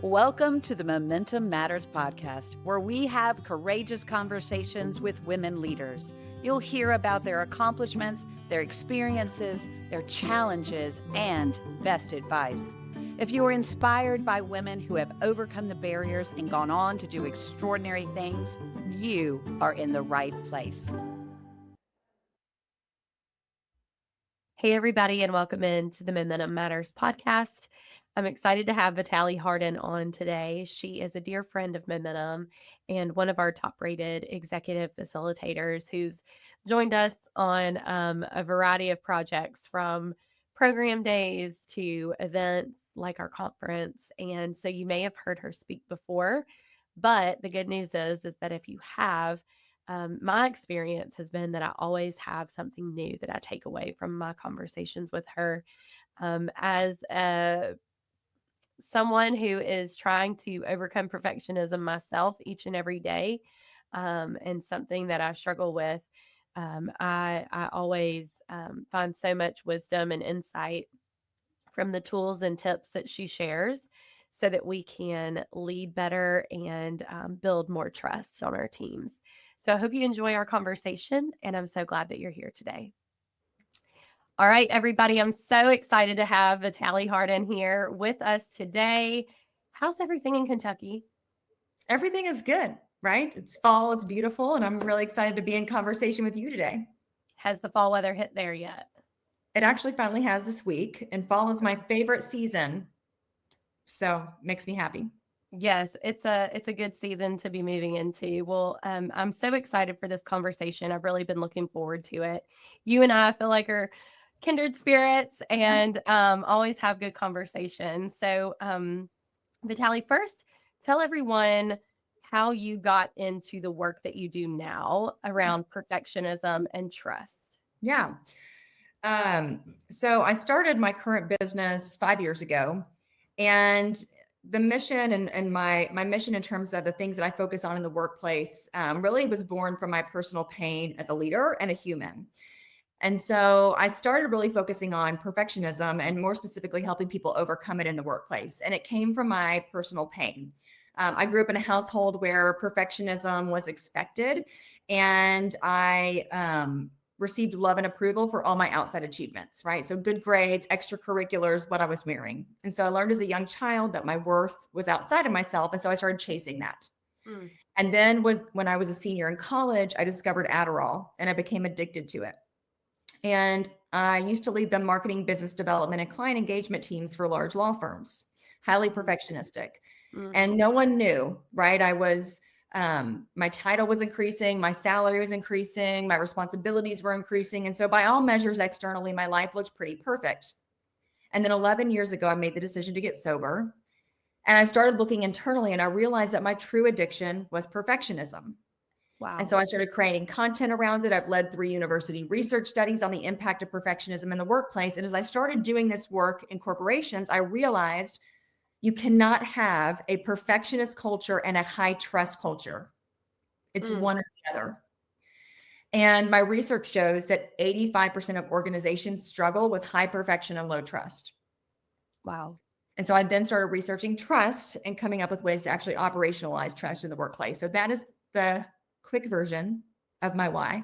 Welcome to the Momentum Matters podcast, where we have courageous conversations with women leaders. You'll hear about their accomplishments, their experiences, their challenges, and best advice. If you are inspired by women who have overcome the barriers and gone on to do extraordinary things, you are in the right place. Hey, everybody, and welcome into the Momentum Matters podcast. I'm excited to have Vitale Hardin on today. She is a dear friend of Momentum and one of our top-rated executive facilitators who's joined us on a variety of projects, from program days to events like our conference. And so you may have heard her speak before, but the good news is that if you have, my experience has been that I always have something new that I take away from my conversations with her. As someone who is trying to overcome perfectionism myself each and every day, and something that I struggle with, I always find so much wisdom and insight from the tools and tips that she shares so that we can lead better and build more trust on our teams. So I hope you enjoy our conversation, and I'm so glad that you're here today. All right, everybody, I'm so excited to have Vitale Hardin here with us today. How's everything in Kentucky? Everything is good, right? It's fall, it's beautiful, and I'm really excited to be in conversation with you today. Has the fall weather hit there yet? It actually finally has this week, and fall is my favorite season, so makes me happy. Yes, it's a good season to be moving into. Well, I'm so excited for this conversation. I've really been looking forward to it. You and I feel like are kindred spirits and always have good conversations. So, Vitale, first, tell everyone how you got into the work that you do now around perfectionism and trust. Yeah. So I started my current business 5 years ago, and the mission and my mission in terms of the things that I focus on in the workplace really was born from my personal pain as a leader and a human. And so I started really focusing on perfectionism and more specifically helping people overcome it in the workplace. And it came from my personal pain. I grew up in a household where perfectionism was expected, and I received love and approval for all my outside achievements, right? So good grades, extracurriculars, what I was wearing. And so I learned as a young child that my worth was outside of myself. And so I started chasing that. And then when I was a senior in college, I discovered Adderall and I became addicted to it. And I used to lead the marketing, business development, and client engagement teams for large law firms, highly perfectionistic. And no one knew, right? My title was increasing, my salary was increasing, my responsibilities were increasing. And so by all measures, externally, my life looked pretty perfect. And then 11 years ago, I made the decision to get sober. And I started looking internally, and I realized that my true addiction was perfectionism. Wow. And so I started creating content around it. I've led 3 university research studies on the impact of perfectionism in the workplace. And as I started doing this work in corporations, I realized you cannot have a perfectionist culture and a high trust culture. It's one or the other. And my research shows that 85% of organizations struggle with high perfection and low trust. Wow. And so I then started researching trust and coming up with ways to actually operationalize trust in the workplace. So that is the quick version of my why.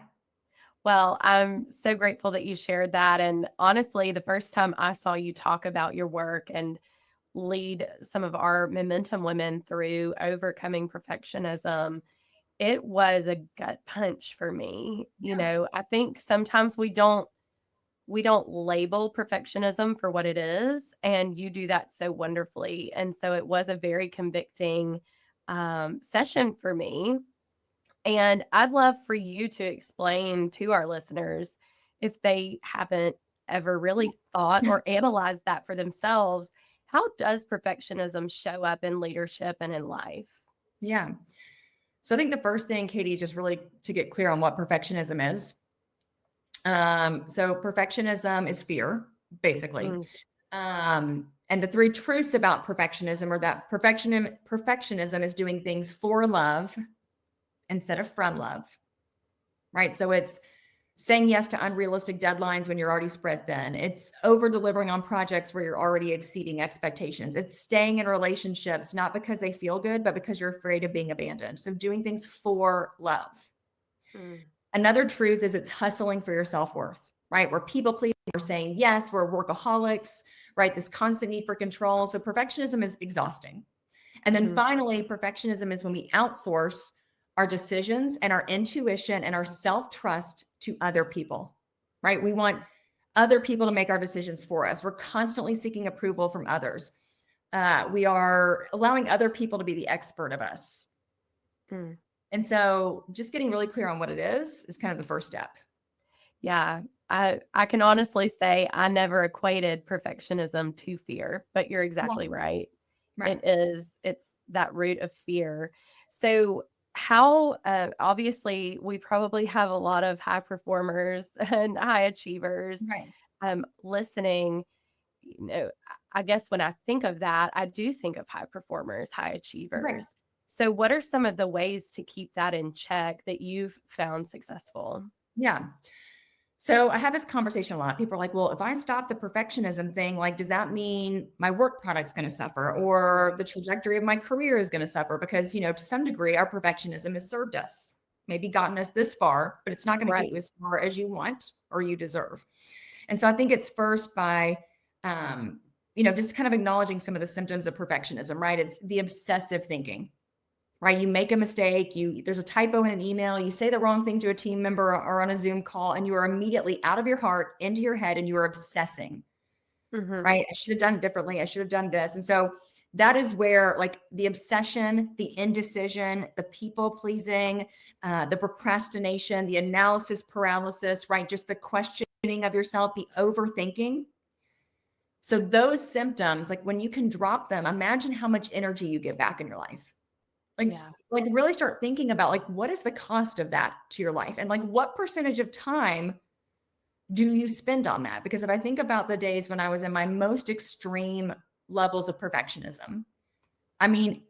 Well, I'm so grateful that you shared that. And honestly, the first time I saw you talk about your work and lead some of our momentum women through overcoming perfectionism, it was a gut punch for me. You know, I think sometimes we don't label perfectionism for what it is, and you do that so wonderfully. And so it was a very convicting session for me. And I'd love for you to explain to our listeners, if they haven't ever really thought or analyzed that for themselves, how does perfectionism show up in leadership and in life? Yeah. So I think the first thing, Katie, is just really to get clear on what perfectionism is. So perfectionism is fear, basically. And the 3 truths about perfectionism are that perfectionism is doing things for love instead of from love, right? So it's saying yes to unrealistic deadlines when you're already spread thin. It's over delivering on projects where you're already exceeding expectations. It's staying in relationships, not because they feel good, but because you're afraid of being abandoned. So doing things for love. Mm. Another truth is it's hustling for your self-worth, right? We're people pleasing, we're saying yes, we're workaholics, right? This constant need for control. So perfectionism is exhausting. And then finally, perfectionism is when we outsource our decisions and our intuition and our self-trust to other people, right? We want other people to make our decisions for us. We're constantly seeking approval from others. We are allowing other people to be the expert of us. Mm. And so just getting really clear on what it is kind of the first step. Yeah. I can honestly say I never equated perfectionism to fear, but you're exactly right. Right. It's that root of fear. So how obviously we probably have a lot of high performers and high achievers Right. listening. You know, I guess when I think of that, I do think of high performers, high Right. achievers. So what are some of the ways to keep that in check that you've found successful? Yeah. So I have this conversation a lot. People are like, well, if I stop the perfectionism thing, like, does that mean my work product's going to suffer or the trajectory of my career is going to suffer? Because, to some degree, our perfectionism has served us, maybe gotten us this far, but it's not going to get Right. you as far as you want or you deserve. And so I think it's first by, just kind of acknowledging some of the symptoms of perfectionism, right? It's the obsessive thinking. Right? You make a mistake, there's a typo in an email, you say the wrong thing to a team member or on a Zoom call, and you are immediately out of your heart into your head and you are obsessing, right? I should have done it differently. I should have done this. And so that is where like the obsession, the indecision, the people pleasing, the procrastination, the analysis paralysis, right? Just the questioning of yourself, the overthinking. So those symptoms, like when you can drop them, imagine how much energy you get back in your life. Like really start thinking about like, what is the cost of that to your life? And like, what percentage of time do you spend on that? Because if I think about the days when I was in my most extreme levels of perfectionism, I mean,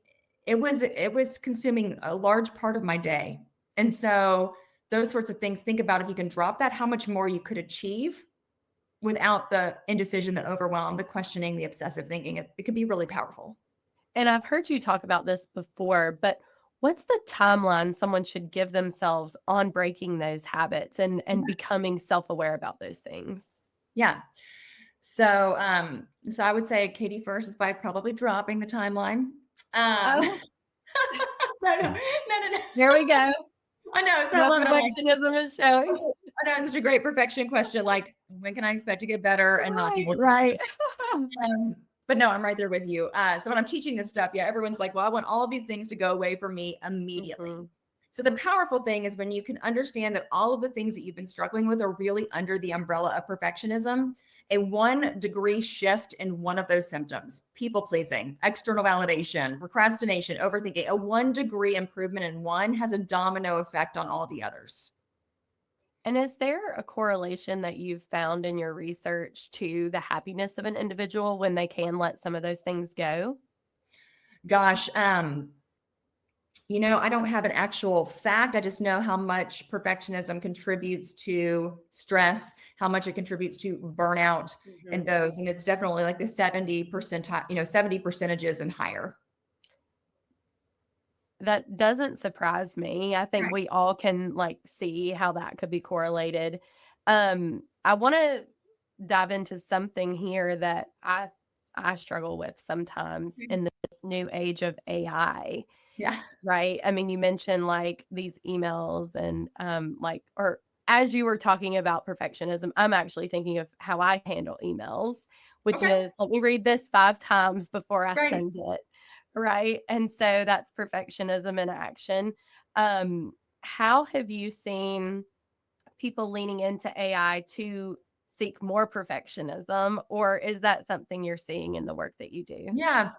it was consuming a large part of my day. And so those sorts of things, think about if you can drop that, how much more you could achieve without the indecision, the overwhelm, the questioning, the obsessive thinking. It could be really powerful. And I've heard you talk about this before, but what's the timeline someone should give themselves on breaking those habits and becoming self-aware about those things? Yeah. So, so I would say Katie first is by probably dropping the timeline. Oh, No. here we go. I know. So I My love it. I'm like, perfectionism is showing. I know it's such a great perfection question. Like, when can I expect to get better and not do Right. But no, I'm right there with you. So when I'm teaching this stuff, yeah, everyone's like, well, I want all of these things to go away from me immediately. Mhm. So the powerful thing is when you can understand that all of the things that you've been struggling with are really under the umbrella of perfectionism, a 1 degree shift in one of those symptoms, people pleasing, external validation, procrastination, overthinking, a 1 degree improvement in one has a domino effect on all the others. And is there a correlation that you've found in your research to the happiness of an individual when they can let some of those things go? Gosh, I don't have an actual fact. I just know how much perfectionism contributes to stress, how much it contributes to burnout and those. And it's definitely like the 70%, 70 percentages and higher. That doesn't surprise me. I think Right. we all can see how that could be correlated. I want to dive into something here that I struggle with sometimes in this new age of AI. Yeah. Right. I mean, you mentioned these emails and or as you were talking about perfectionism, I'm actually thinking of how I handle emails, which Okay. is let me read this 5 times before I Right. send it. Right. And so that's perfectionism in action. How have you seen people leaning into AI to seek more perfectionism, or is that something you're seeing in the work that you do? Yeah.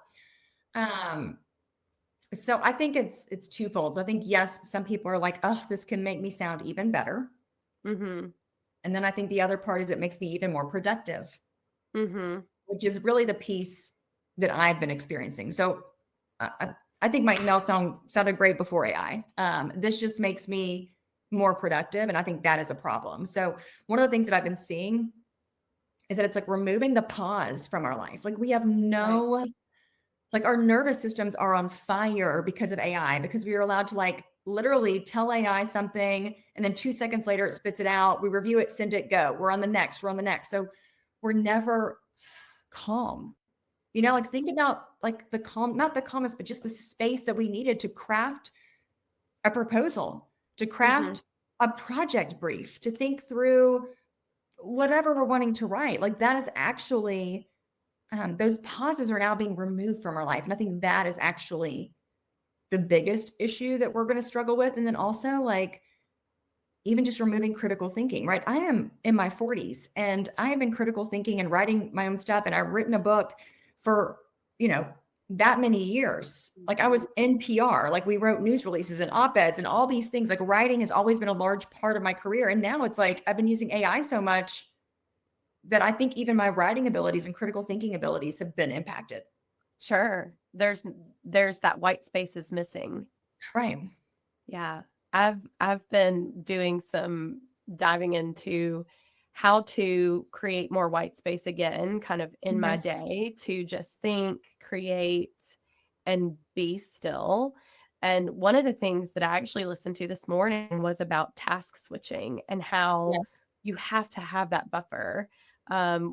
So I think it's twofold. I think yes, some people are like, oh, this can make me sound even better. Mhm. And then I think the other part is it makes me even more productive, Mhm. which is really the piece that I've been experiencing. So I think my email sounded great before AI. This just makes me more productive. And I think that is a problem. So one of the things that I've been seeing is that it's like removing the pause from our life. Like we have no, like our nervous systems are on fire because of AI, because we are allowed to like literally tell AI something and then 2 seconds later it spits it out. We review it, send it, go. We're on the next, we're on the next. So we're never calm. Like think about like the calm, not the calmest, but just the space that we needed to craft a proposal, to craft a project brief, to think through whatever we're wanting to write. Like that is actually, those pauses are now being removed from our life. And I think that is actually the biggest issue that we're going to struggle with. And then also like, even just removing critical thinking, right? I am in my 40s and I have been critical thinking and writing my own stuff. And I've written a book for, that many years. Like I was in PR, like we wrote news releases and op-eds and all these things. Like writing has always been a large part of my career. And now it's like, I've been using AI so much that I think even my writing abilities and critical thinking abilities have been impacted. Sure. There's that white space is missing. Right. Yeah. I've been doing some diving into how to create more white space again, kind of in my day, to just think, create, and be still. And one of the things that I actually listened to this morning was about task switching and how you have to have that buffer.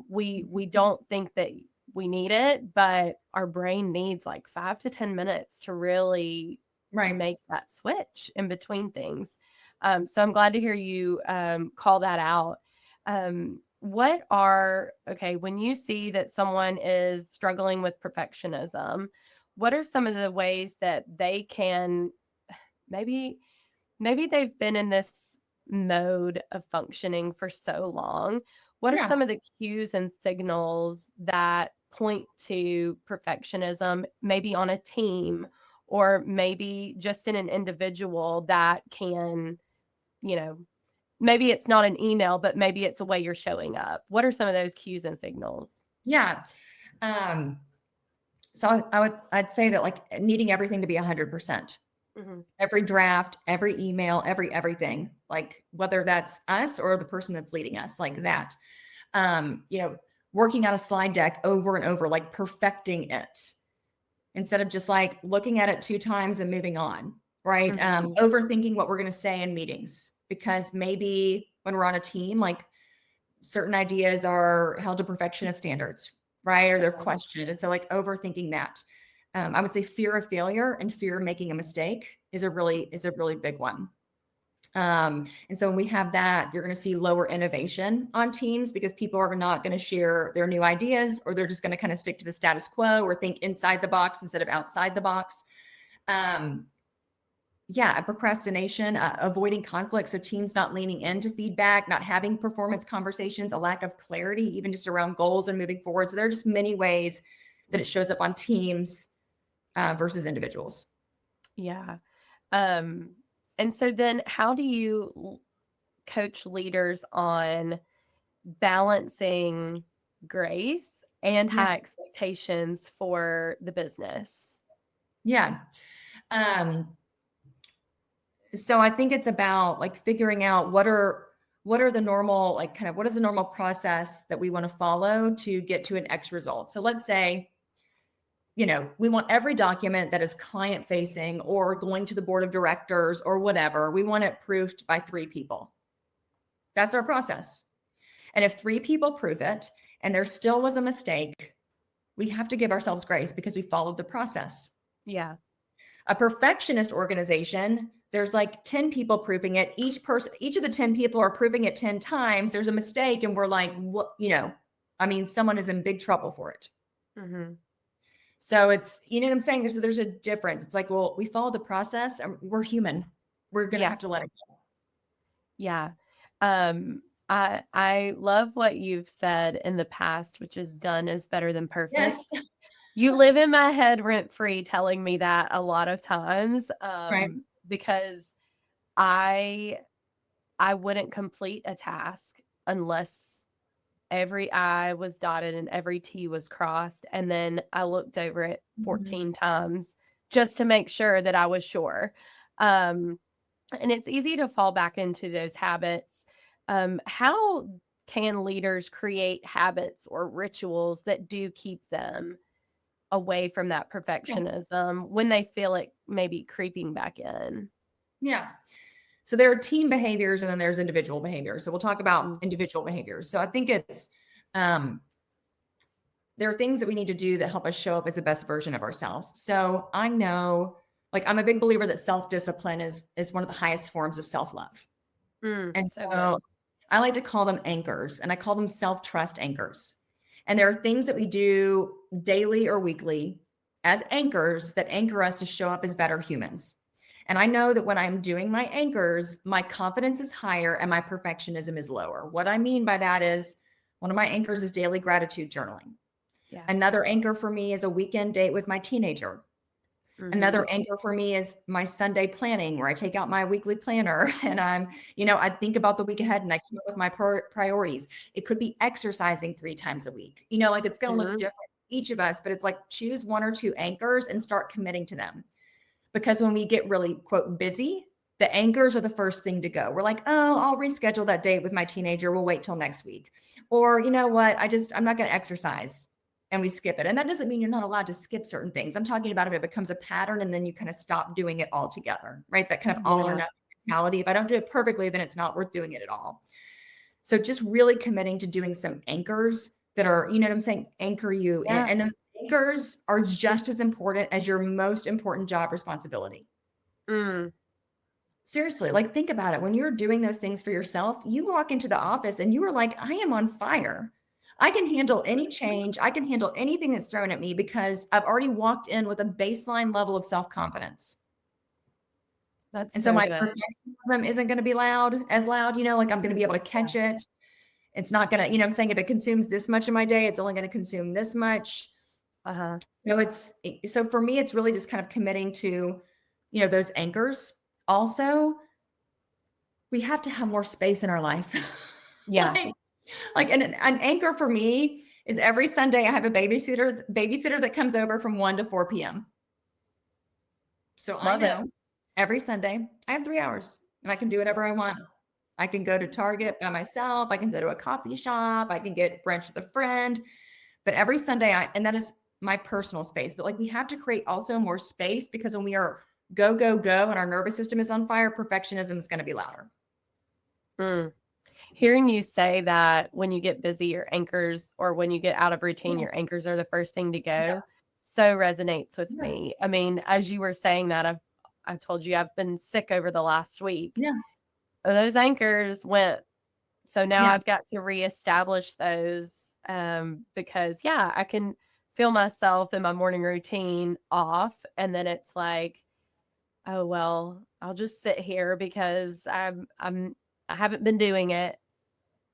We don't think that we need it, but our brain needs like 5 to 10 minutes to really make that switch in between things. So I'm glad to hear you call that out. When you see that someone is struggling with perfectionism, what are some of the ways that they can, maybe they've been in this mode of functioning for so long? What are some of the cues and signals that point to perfectionism, maybe on a team or maybe just in an individual that can, maybe it's not an email, but maybe it's a way you're showing up? What are some of those cues and signals? Yeah. So I'd say that like needing everything to be 100%. Every draft, every email, everything, like whether that's us or the person that's leading us, like that. Working out a slide deck over and over, like perfecting it instead of just like looking at it 2 times and moving on, right? Overthinking what we're going to say in meetings, because maybe when we're on a team, like certain ideas are held to perfectionist standards, right? Or they're questioned. And so like overthinking that. I would say fear of failure and fear of making a mistake is a really big one. And so when we have that, you're going to see lower innovation on teams because people are not going to share their new ideas, or they're just going to kind of stick to the status quo or think inside the box instead of outside the box. Procrastination, avoiding conflict. So teams not leaning into feedback, not having performance conversations, a lack of clarity, even just around goals and moving forward. So there are just many ways that it shows up on teams versus individuals. Yeah. And so then how do you coach leaders on balancing grace and high expectations for the business? Yeah. So I think it's about like figuring out what are the normal, like kind of what is the normal process that we want to follow to get to an X result. So let's say, we want every document that is client facing or going to the board of directors or whatever, we want it proofed by 3 people. That's our process. And if 3 people prove it and there still was a mistake, we have to give ourselves grace because we followed the process. Yeah. A perfectionist organization, there's like 10 people proving it. Each of the 10 people are proving it 10 times. There's a mistake. And we're like, what, someone is in big trouble for it. So it's, you know what I'm saying? There's a difference. It's like, well, we follow the process and we're human. We're going to have to let it go. Yeah. I love what you've said in the past, which is done is better than perfect. Yes. You live in my head rent free telling me that a lot of times, because I wouldn't complete a task unless every I was dotted and every T was crossed. And then I looked over it 14 times just to make sure that I was sure. And it's easy to fall back into those habits. How can leaders create habits or rituals that do keep them away from that Yeah. perfectionism when they feel it maybe creeping back in? Yeah. So there are team behaviors and then there's individual behaviors. So we'll talk about Mm. individual behaviors. So I think um, there are things that we need to do that help us show up as the best version of ourselves. So I know, like, I'm a big believer that self-discipline is one of the highest forms of self-love. And So so good. I like to call them anchors, and I call them self-trust anchors. And there are things that we do daily or weekly as anchors that anchor us to show up as better humans. And I know that when I'm doing my anchors, my confidence is higher and my perfectionism is lower. What I mean by that is one of my anchors is daily gratitude journaling. Yeah. Another anchor for me is a weekend date with my teenager. Hmm. Another anchor for me is my Sunday planning, where I take out my weekly planner and I think about the week ahead and I come up with my priorities. It could be exercising 3 times a week. Like it's going to look Hmm. different for each of us, but it's like choose 1 or 2 anchors and start committing to them. Because when we get really, quote, busy, the anchors are the first thing to go. We're like, oh, I'll reschedule that date with my teenager. We'll wait till next week. Or, you know what? I'm not going to exercise, and we skip it. And that doesn't mean you're not allowed to skip certain things. I'm talking about if it becomes a pattern and then you kind of stop doing it altogether, right? That kind of all or Yeah. nothing mentality. If I don't do it perfectly, then it's not worth doing it at all. So just really committing to doing some anchors that are, you know what I'm saying, anchor you in. Yeah. And those anchors are just as important as your most important job responsibility. Mm. Seriously, like think about it. When you're doing those things for yourself, you walk into the office and you are like, I am on fire. I can handle any change. I can handle anything that's thrown at me because I've already walked in with a baseline level of self-confidence. That's And so so my good. perfectionism isn't going to be as loud, like I'm going to be able to catch it. It's not going to, I'm saying if it consumes this much of my day, it's only going to consume this much. Uh-huh. So for me, it's really just kind of committing to, those anchors. Also, we have to have more space in our life. Yeah. like an anchor for me is every Sunday I have a babysitter that comes over from 1 to 4 p.m. So I Love it. know every Sunday I have 3 hours and I can do whatever I want. I can go to Target by myself. I can go to a coffee shop. I can get brunch with a friend. But every Sunday, and that is my personal space. But like we have to create also more space because when we are go, go, go and our nervous system is on fire, perfectionism is going to be louder. Mm. Hearing you say that when you get busy, your anchors, or when you get out of routine, Yeah. your anchors are the first thing to Yeah. go, so resonates with Yeah. me. I mean, as you were saying that, I told you I've been sick over the last week. Yeah. Those anchors went, so now Yeah. I've got to reestablish those, because yeah, I can feel myself in my morning routine off, and then it's like, oh well, I'll just sit here because I haven't been doing it,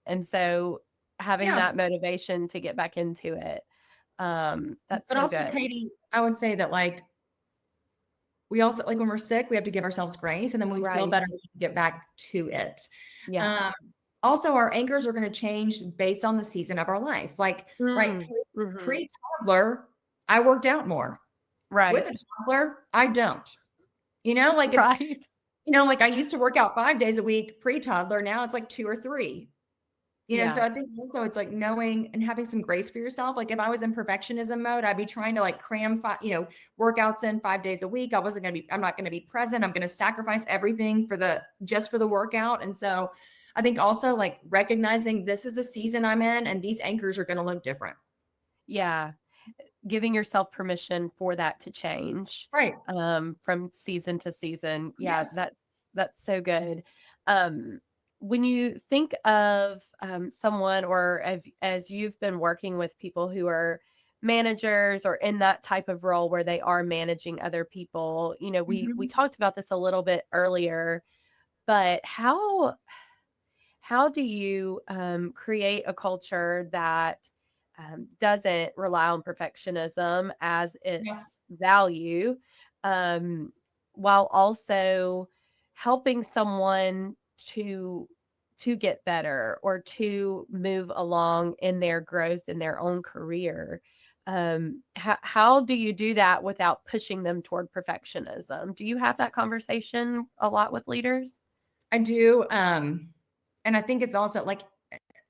and so having Yeah. that motivation to get back into it, that's But so also, good. Katie, I would say that like we also like when we're sick, we have to give ourselves grace. And then when we feel Right. better, we can get back to it. Yeah. Um, Also, our anchors are going to change based on the season of our life. Like, right, Mm. Mhm. pre-toddler, I worked out more. With Right. a toddler, I don't. Like it's, Right. like I used to work out 5 days a week pre-toddler. Now it's like 2 or 3. So Yeah. I think also it's like knowing and having some grace for yourself. Like if I was in perfectionism mode, I'd be trying to like cram workouts in 5 days a week. I'm not going to be present. I'm going to sacrifice everything just for the workout. And so I think also like recognizing this is the season I'm in and these anchors are going to look different. Yeah. Giving yourself permission for that to change, Right. from season to season. Yeah, Yes. that's so good. Um, when you think of, someone, or as you've been working with people who are managers or in that type of role where they are managing other people, we Mhm. talked about this a little bit earlier, but how do you, create a culture that, doesn't rely on perfectionism as Yeah. its value, um, while also helping someone to get better or to move along in their growth in their own career? how do you do that without pushing them toward perfectionism? Do you have that conversation a lot with leaders? I do. And I think it's also like,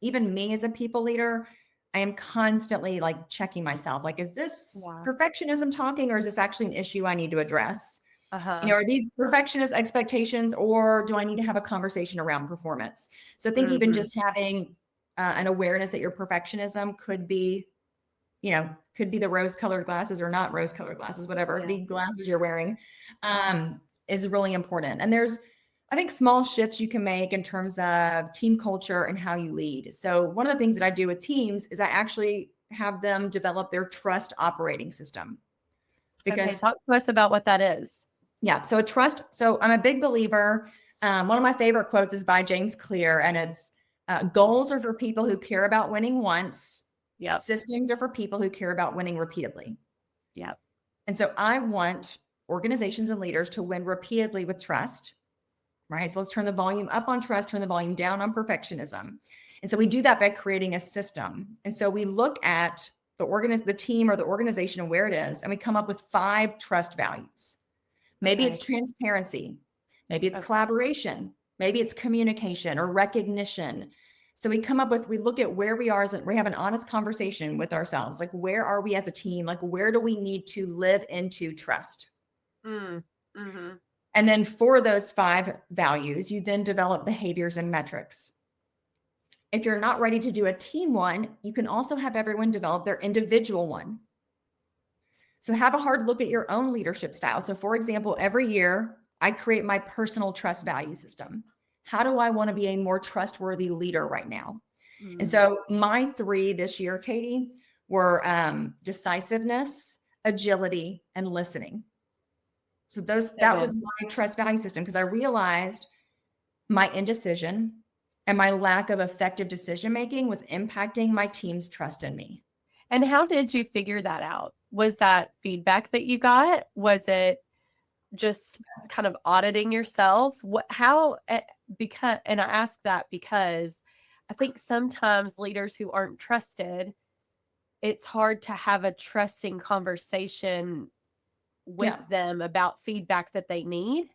even me as a people leader, I am constantly like checking myself. Like, is this Wow. perfectionism talking, or is this actually an issue I need to address? Uh-huh. Are these perfectionist expectations, or do I need to have a conversation around performance? So I think even Mhm. just having an awareness that your perfectionism could be the rose-colored glasses or not rose-colored glasses, whatever Yeah. the glasses you're wearing, is really important. And there's, I think, small shifts you can make in terms of team culture and how you lead. So one of the things that I do with teams is I actually have them develop their trust operating system. Okay, Because talk to us about what that is. yeah, so I'm a big believer. One of my favorite quotes is by James Clear, and it's goals are for people who care about winning once. Yep. Systems are for people who care about winning repeatedly. Yep. And so I want organizations and leaders to win repeatedly with trust, right? So let's turn the volume up on trust, turn the volume down on perfectionism. And so we do that by creating a system. And so we look at the team or the organization and where it is, and we come up with 5 trust values. Maybe Okay. it's transparency, maybe it's Okay. collaboration, maybe it's communication or recognition. So we look at where we are we have an honest conversation with ourselves. Like, where are we as a team? Like, where do we need to live into trust? Mm. Mhm. And then for those 5 values, you then develop behaviors and metrics. If you're not ready to do a team one, you can also have everyone develop their individual one. So have a hard look at your own leadership style. So for example, every year I create my personal trust value system. How do I want to be a more trustworthy leader right now? And Mm. so my 3 this year, Katie, were decisiveness, agility, and listening. So So that good. was my trust value system, because I realized my indecision and my lack of effective decision making was impacting my team's trust in me. And how did you figure that out? Was that feedback that you got? Was it just kind of auditing yourself? Because, and I ask that because I think sometimes leaders who aren't trusted, it's hard to have a trusting conversation with Yeah. them about feedback that they need.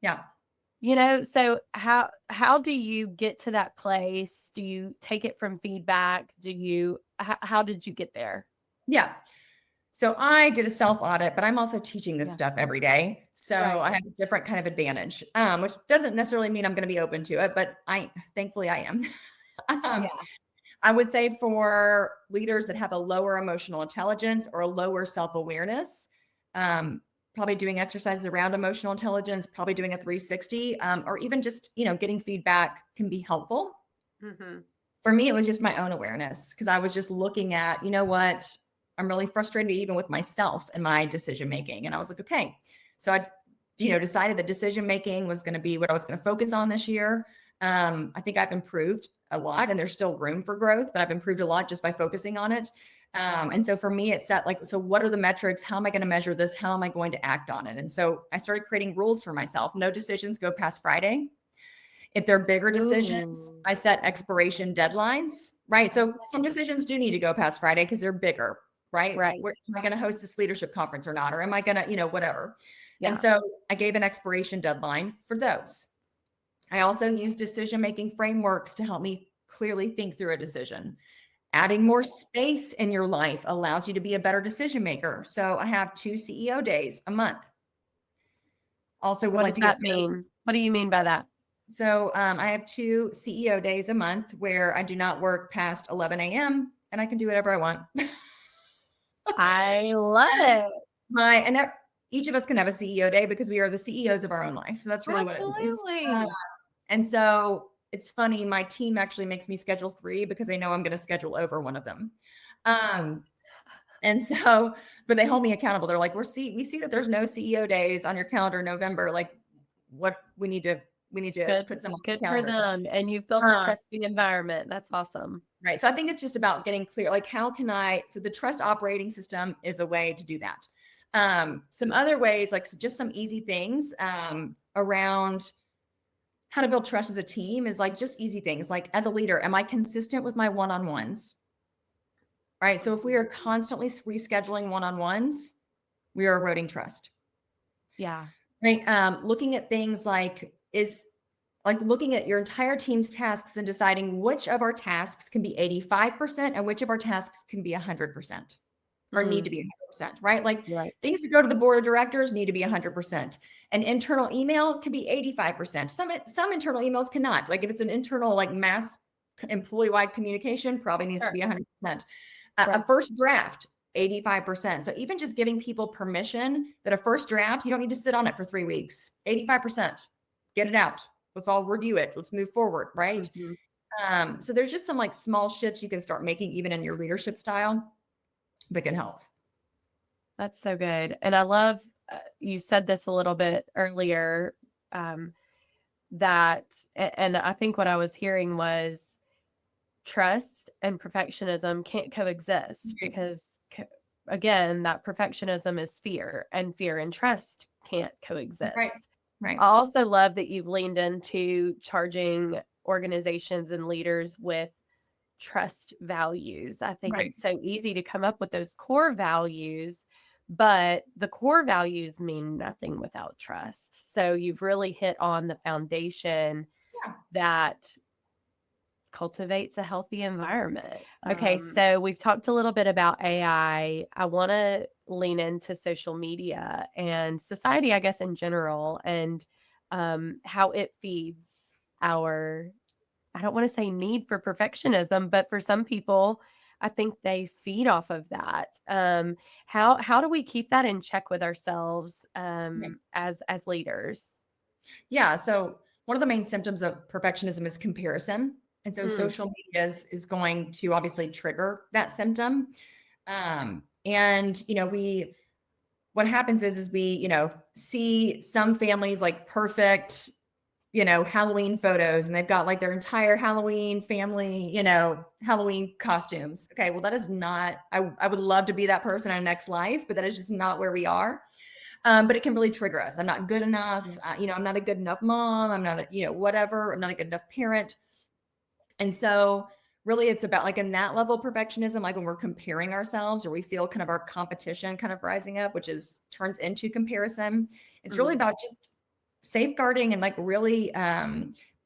Yeah. So how do you get to that place? Do you take it from feedback? How did you get there? Yeah. So I did a self audit, but I'm also teaching this Yeah. stuff every day. So Right. I have a different kind of advantage, which doesn't necessarily mean I'm going to be open to it, but thankfully I am. um, Yeah. I would say for leaders that have a lower emotional intelligence or a lower self awareness, probably doing exercises around emotional intelligence, probably doing a 360, or even just, getting feedback can be helpful. Mhm. For me, it was just my own awareness, because I was just looking at, what, I'm really frustrated even with myself and my decision making. And I was like, okay. So I, decided that decision making was going to be what I was going to focus on this year. I think I've improved a lot, and there's still room for growth, but I've improved a lot just by focusing on it. And so for me, it's set like, so what are the metrics? How am I going to measure this? How am I going to act on it? And so I started creating rules for myself. No decisions go past Friday. If they're bigger decisions, Ooh. I set expiration deadlines, right? So some decisions do need to go past Friday because they're bigger, right? Right. Am I going to host this leadership conference or not? Or am I going to, whatever. And Yeah. so I gave an expiration deadline for those. I also use decision-making frameworks to help me clearly think through a decision. Adding more space in your life allows you to be a better decision maker. So I have 2 CEO days a month. Also would What like does to get that mean? What do you mean by that? So I have 2 CEO days a month where I do not work past 11 a.m. and I can do whatever I want. I love it. Each of us can have a CEO day because we are the CEOs of our own life. So that's really what it means. Absolutely. And so it's funny, my team actually makes me schedule 3 because they know I'm going to schedule over one of them. And so, but they hold me accountable. They're like, we see that there's no CEO days on your calendar in November. Like, what we need to put some on the Good for calendar. them. And you've built a trusting environment. That's awesome. Right. So I think it's just about getting clear, like, so the trust operating system is a way to do that. Some other ways, like, so just some easy things around how to build trust as a team is like just easy things. Like, as a leader, am I consistent with my one-on-ones? right? So if we are constantly rescheduling one-on-ones, we are eroding trust, Yeah. right? Looking at things like looking at your entire team's tasks and deciding which of our tasks can be 85% and which of our tasks can be 100% or need to be 100%, right? Like Right. things that go to the board of directors need to be 100%. An internal email can be 85%. Some internal emails cannot. Like if it's an internal like mass employee-wide communication, probably needs to be 100%. A first draft, 85%. So even just giving people permission that a first draft, you don't need to sit on it for 3 weeks. 85%. Get it out. Let's all review it. Let's move forward, right? So there's just some like small shifts you can start making even in your leadership style that can help. That's so good. And I love, you said this a little bit earlier, that, and I think what I was hearing was trust and perfectionism can't coexist because, again, that perfectionism is fear, and fear and trust can't coexist. Right. I also love that you've leaned into charging organizations and leaders with trust values. I think it's so easy to come up with those core values, but the core values mean nothing without trust. So you've really hit on the foundation that cultivates a healthy environment. Okay, so we've talked a little bit about AI. I want to lean into social media and society, I guess, in general, and how it feeds our, I don't want to say need for perfectionism, but for some people, I think they feed off of that. How do we keep that in check with ourselves as leaders? Yeah. So one of the main symptoms of perfectionism is comparison. And so social media is going to obviously trigger that symptom. And, what happens is we, see some families like perfect, Halloween photos, and they've got like their entire Halloween family, Halloween costumes. Okay. Well, that is not, I would love to be that person in our next life, but that is just not where we are. But it can really trigger us. I'm not good enough. I'm not a good enough mom. I'm not, whatever. I'm not a good enough parent. And so really it's about like in that level of perfectionism, like when we're comparing ourselves or we feel kind of our competition kind of rising up, which turns into comparison. It's really about just safeguarding and like really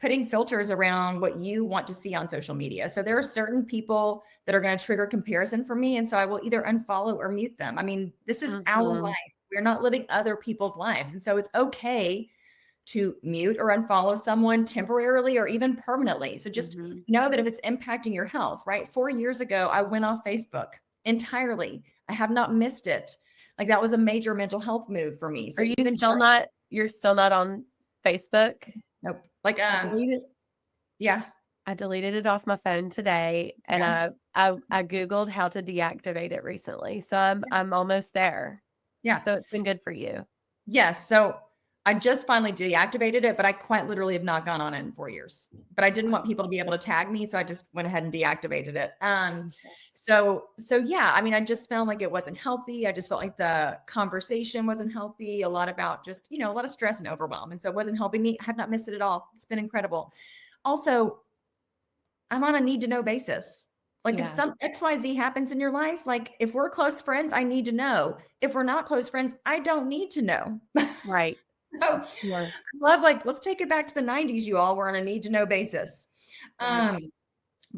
putting filters around what you want to see on social media. So there are certain people that are going to trigger comparison for me. And so I will either unfollow or mute them. I mean, this is our life. We're not living other people's lives. And so it's okay to mute or unfollow someone temporarily or even permanently. So just know that if it's impacting your health, right? 4 years ago, I went off Facebook entirely. I have not missed it. Like that was a major mental health move for me. So You're still not on Facebook? Nope. Like, I deleted it off my phone today, and I Googled how to deactivate it recently. So I'm almost there. Yeah. So it's been good for you. Yes. So I just finally deactivated it, but I quite literally have not gone on it in 4 years. But I didn't want people to be able to tag me, so I just went ahead and deactivated it. So yeah, I mean, I just felt like it wasn't healthy. I just felt like the conversation wasn't healthy. A lot about just, a lot of stress and overwhelm. And so it wasn't helping me. I have not missed it at all. It's been incredible. Also, I'm on a need to know basis. Like if some XYZ happens in your life, like if we're close friends, I need to know. If we're not close friends, I don't need to know. Right. So I love, like, let's take it back to the 90s, you all. We're on a need to know basis. But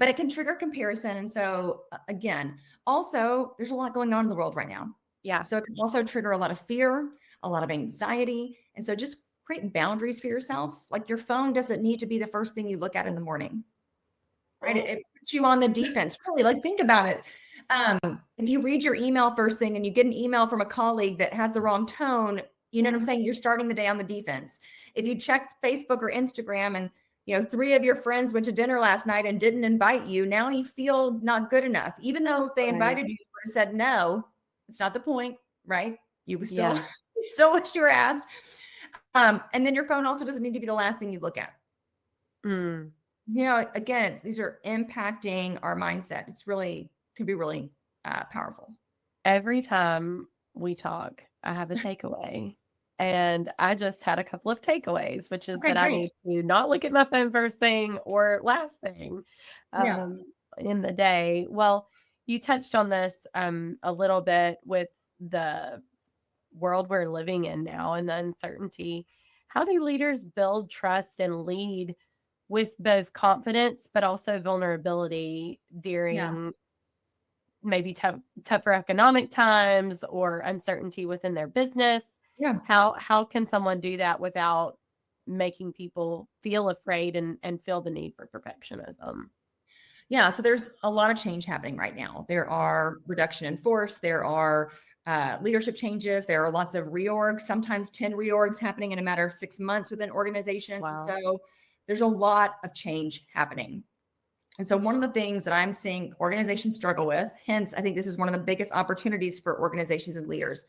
it can trigger comparison. And so again, also there's a lot going on in the world right now. Yeah. So it can also trigger a lot of fear, a lot of anxiety. And so just create boundaries for yourself. Like your phone doesn't need to be the first thing you look at in the morning, right? It puts you on the defense. Really, like think about it. If you read your email first thing and you get an email from a colleague that has the wrong tone, you know what I'm saying? You're starting the day on the defense. If you checked Facebook or Instagram and 3 of your friends went to dinner last night and didn't invite you, now you feel not good enough. Even though if they invited you, you would have said no. It's not the point, right? You still, you still wish you were asked. And then your phone also doesn't need to be the last thing you look at. Again, these are impacting our mindset. It's really, can be really powerful. Every time we talk, I have a takeaway. And I just had a couple of takeaways, which is that I need to not look at my phone first thing or last thing in the day. Well, You touched on this a little bit with the world we're living in now and the uncertainty. How do leaders build trust and lead with both confidence but also vulnerability Yeah. during maybe tougher economic times or uncertainty within their business? Yeah. How can someone do that without making people feel afraid and feel the need for perfectionism? Yeah. So there's a lot of change happening right now. There are reduction in force. There are leadership changes. There are lots of reorgs, sometimes 10 reorgs happening in a matter of 6 months within organizations. And Wow. so there's a lot of change happening. And so one of the things that I'm seeing organizations struggle with, hence, I think this is one of the biggest opportunities for organizations and leaders,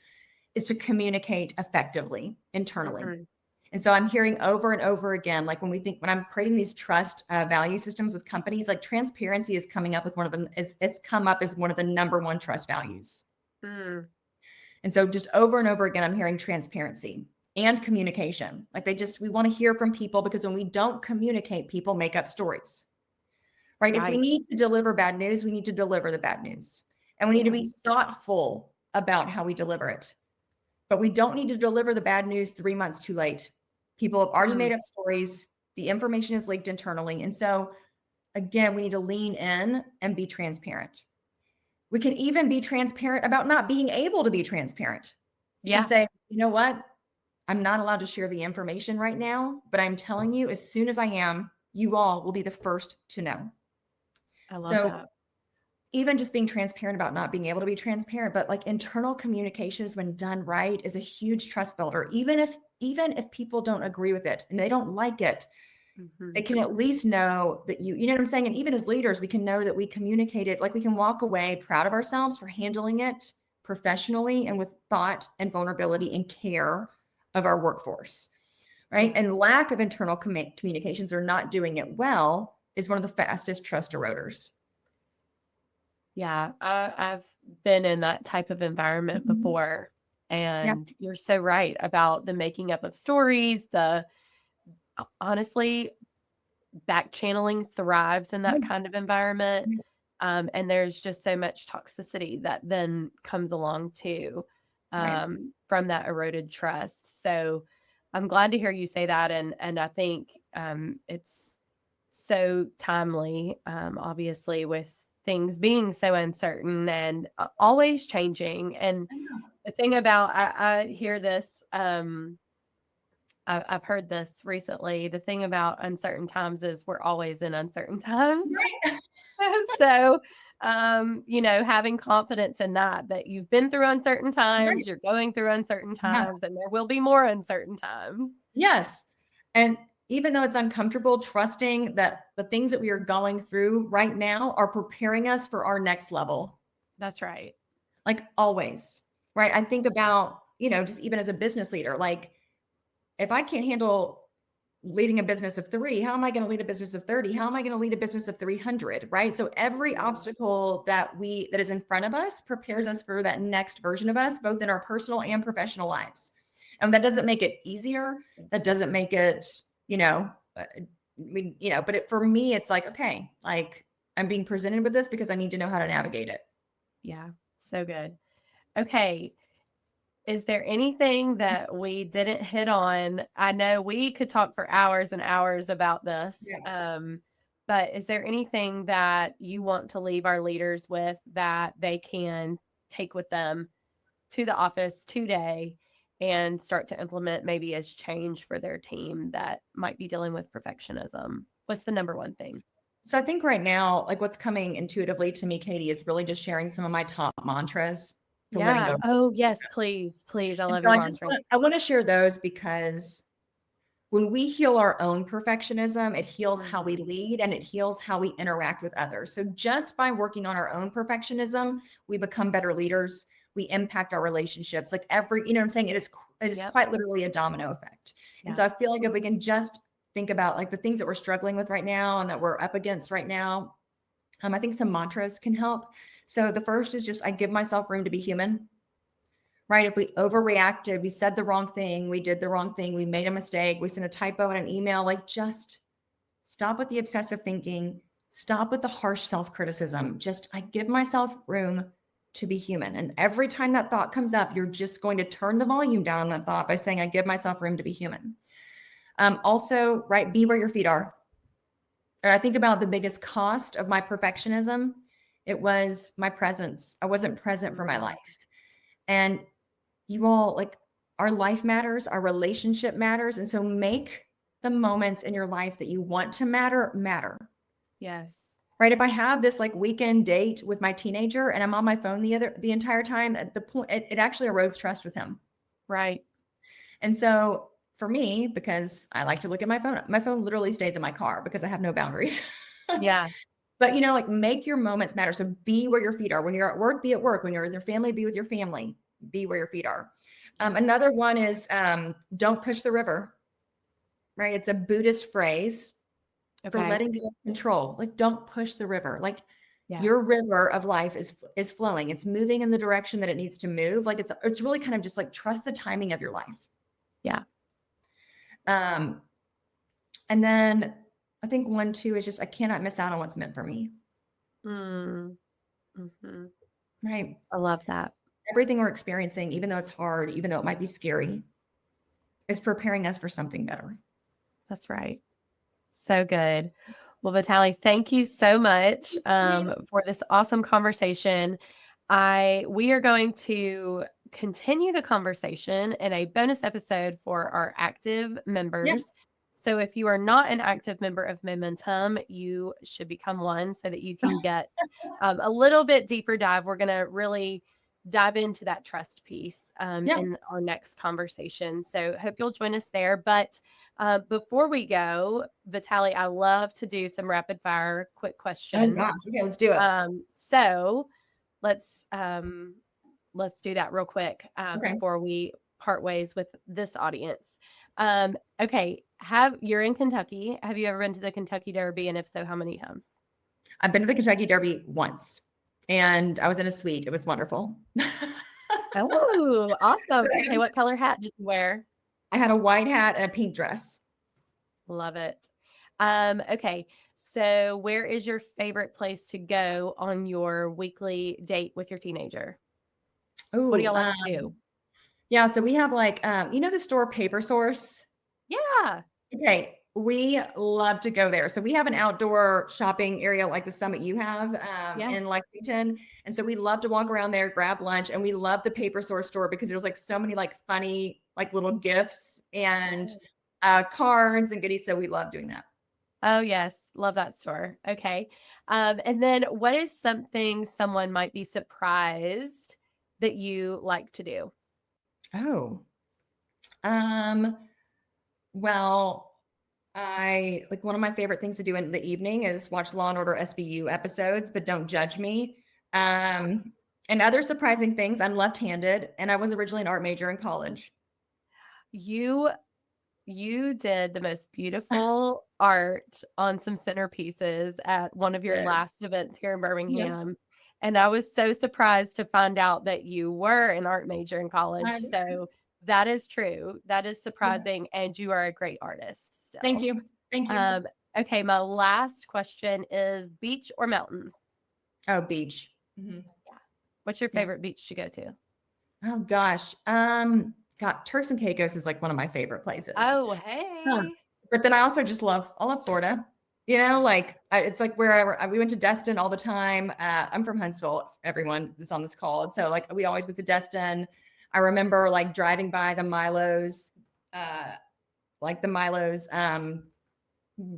is to communicate effectively internally. Mhm. And so I'm hearing over and over again, like when I'm creating these trust value systems with companies, like transparency is coming up with one of them, it's come up as one of the number one trust values. Mm. And so just over and over again, I'm hearing transparency and communication. Like we want to hear from people, because when we don't communicate, people make up stories, right? If we Right. need to deliver bad news, we need to deliver the bad news. And we need to be Yes. thoughtful about how we deliver it. But we don't need to deliver the bad news 3 months too late. People have already Mm. made up stories. The information is leaked internally. And so, again, we need to lean in and be transparent. We can even be transparent about not being able to be transparent. You can Yeah, say, you know what? I'm not allowed to share the information right now, but I'm telling you, as soon as I am, you all will be the first to know. I love So that. even just being transparent about not being able to be transparent, but like internal communications when done right is a huge trust builder. Even if people don't agree with it and they don't like it, they Mhm. can at least know that you know what I'm saying? And even as leaders, we can know that we communicated, like we can walk away proud of ourselves for handling it professionally and with thought and vulnerability and care of our workforce. Right. Yeah. And lack of internal communications or not doing it well is one of the fastest trust eroders. Yeah, I've been in that type of environment Mhm. before, Yeah. and you're so right about the making up of stories, the honestly, back channeling thrives in that kind of environment, and there's just so much toxicity that then comes along too, Right. from that eroded trust. So, I'm glad to hear you say that, and I think, it's so timely, obviously, with things being so uncertain and always changing. And the thing about I hear this, I've heard this recently. The thing about uncertain times is we're always in uncertain times. Right. So, having confidence in that you've been through uncertain Right. times, you're going through uncertain Yeah. times, and there will be more uncertain times. Yes. And even though it's uncomfortable, trusting that the things that we are going through right now are preparing us for our next level, That's right. like always. Right. I think about, just even as a business leader, like if I can't handle leading a business of 3, how am I going to lead a business of 30? How am I going to lead a business of 300? Right. So every Yeah. obstacle that is in front of us prepares us for that next version of us, both in our personal and professional lives. And that doesn't make it easier. That doesn't make it, for me, it's like, okay, like I'm being presented with this because I need to know how to navigate it. Yeah. So good. Okay. Is there anything that we didn't hit on? I know we could talk for hours and hours about this, Yeah. but is there anything that you want to leave our leaders with that they can take with them to the office today and start to implement maybe as change for their team that might be dealing with perfectionism? What's the number one thing? So I think right now, like what's coming intuitively to me, Katie, is really just sharing some of my top mantras for letting Yeah. go. Oh, yes, please. Please. I And love so your I just mantra. want to share those because when we heal our own perfectionism, it heals how we Mhm. lead and it heals how we interact with others. So just by working on our own perfectionism, we become better leaders. We impact our relationships. Like you know what I'm saying? It is Yep. quite literally a domino effect. And Yeah. so I feel like if we can just think about like the things that we're struggling with right now and that we're up against right now, I think some mantras can help. So the first is just I give myself room to be human. Right? If we overreacted, we said the wrong thing, we did the wrong thing, we made a mistake, we sent a typo in an email, like just stop with the obsessive thinking, Stop with the harsh self-criticism. Just, I give myself room to be human. And every time that thought comes up, you're just going to turn the volume down on that thought by saying, I give myself room to be human. Also, right, be where your feet are. And I think about the biggest cost of my perfectionism. It was my presence. I wasn't present for my life. And you all, like, our life matters, our relationship matters. And so make the moments in your life that you want to matter. Yes. Right. If I have this like weekend date with my teenager and I'm on my phone the entire time, at the point, it actually erodes trust with him. Right. And so for me, because I like to look at my phone literally stays in my car because I have no boundaries. Yeah. But, you know, like, make your moments matter. So be where your feet are. When you're at work, be at work. When you're with your family, be with your family. Be where your feet are. Another one is don't push the river. Right. It's a Buddhist phrase for letting go of control. Like, don't push the river. Like, your river of life is flowing. It's moving in the direction that it needs to move. Like, it's really kind of just like, trust the timing of your life. Yeah. And then I think 1, 2 is just, I cannot miss out on what's meant for me. Mm-hmm. Right. I love that. Everything we're experiencing, even though it's hard, even though it might be scary, is preparing us for something better. That's right. So good. Well, Vitale, thank you so much for this awesome conversation. We are going to continue the conversation in a bonus episode for our active members. Yeah. So if you are not an active member of Momentum, you should become one so that you can get a little bit deeper dive. We're going to really dive into that trust piece in our next conversation. So hope you'll join us there. But before we go, Vitale, I love to do some rapid fire quick questions. Oh gosh, okay, let's do it. So let's do that real quick before we part ways with this audience. Okay, you're in Kentucky. Have you ever been to the Kentucky Derby? And if so, how many times? I've been to the Kentucky Derby once, and I was in a suite. It was wonderful. Oh, awesome. Okay, what color hat did you wear? I had a white hat and a pink dress. Love it. Okay, so where is your favorite place to go on your weekly date with your teenager? Ooh, what do y'all like to do? Yeah, so we have like, the store Paper Source? Yeah. Okay, we love to go there. So we have an outdoor shopping area like the Summit you have in Lexington. And so we love to walk around there, grab lunch, and we love the Paper Source store because there's like so many like funny like little gifts and cards and goodies. So we love doing that. Oh, yes. Love that store. Okay. And then what is something someone might be surprised that you like to do? Oh, well, I like, one of my favorite things to do in the evening is watch Law and Order SVU episodes, but don't judge me. And other surprising things, I'm left-handed and I was originally an art major in college. You did the most beautiful art on some centerpieces at one of your last events here in Birmingham. Yeah. And I was so surprised to find out that you were an art major in college. So that is true. That is surprising. Yes. And you are a great artist still. Thank you. Thank you. Okay. My last question is beach or mountains? Oh, beach. Mm-hmm. Yeah. What's your favorite beach to go to? Oh gosh. God, Turks and Caicos is like one of my favorite places. Oh, hey. But then I also just love Florida. You know, like it's like where we went to Destin all the time. I'm from Huntsville, everyone that's on this call. And so like we always went to Destin. I remember like driving by the Milo's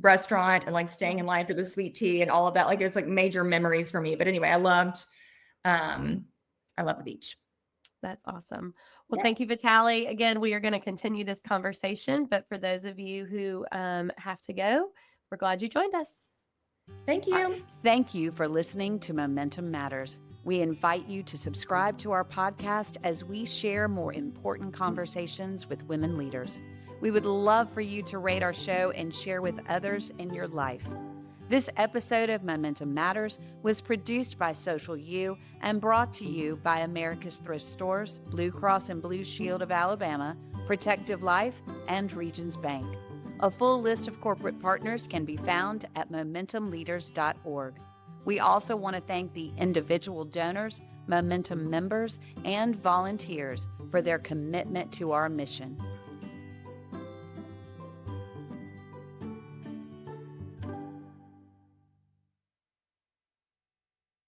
restaurant and like staying in line for the sweet tea and all of that. Like it's like major memories for me. But anyway, I love the beach. That's awesome. Well, thank you, Vitale. Again, we are going to continue this conversation, but for those of you who have to go, we're glad you joined us. Thank you. Thank you for listening to Momentum Matters. We invite you to subscribe to our podcast as we share more important conversations with women leaders. We would love for you to rate our show and share with others in your life. This episode of Momentum Matters was produced by Social U and brought to you by America's Thrift Stores, Blue Cross and Blue Shield of Alabama, Protective Life, and Regions Bank. A full list of corporate partners can be found at momentumleaders.org. We also want to thank the individual donors, Momentum members, and volunteers for their commitment to our mission.